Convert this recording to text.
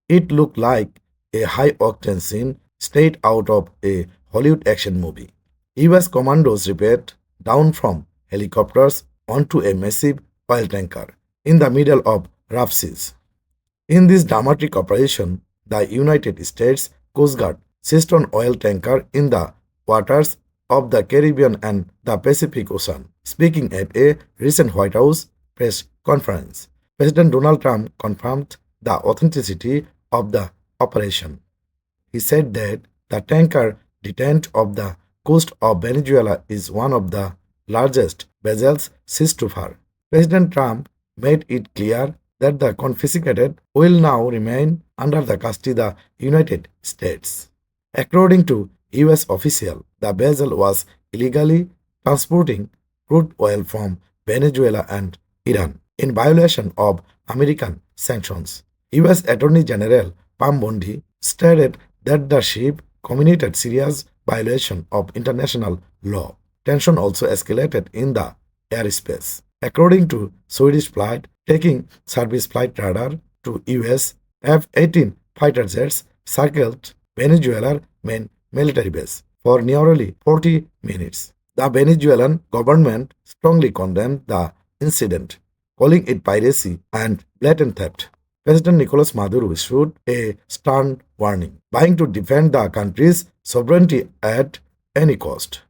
It looked like a high-octane scene straight out of a Hollywood action movie. US commandos rappelled down from helicopters onto a massive oil tanker in the middle of rough seas. In this dramatic operation, the United States Coast Guard seized an oil tanker in the waters of the Caribbean and the Pacific Ocean. Speaking at a recent White House press conference, President Donald Trump confirmed the authenticity of the operation. He said that the tanker detained off the coast of Venezuela is one of the largest vessels seized so far. President Trump made it clear that the confiscated will now remain under the custody of the United States. According to US official, the vessel was illegally transporting crude oil from Venezuela and Iran in violation of American sanctions. US Attorney General Pam Bondi stated that the ship committed serious violation of international law. Tension also escalated in the airspace. According to Swedish flight taking service flight radar to US F-18 fighter jets circled Venezuela main military base for nearly 40 minutes. The Venezuelan government strongly condemned the incident, calling it piracy and blatant theft. President Nicolas Maduro issued a stern warning, vying to defend the country's sovereignty at any cost.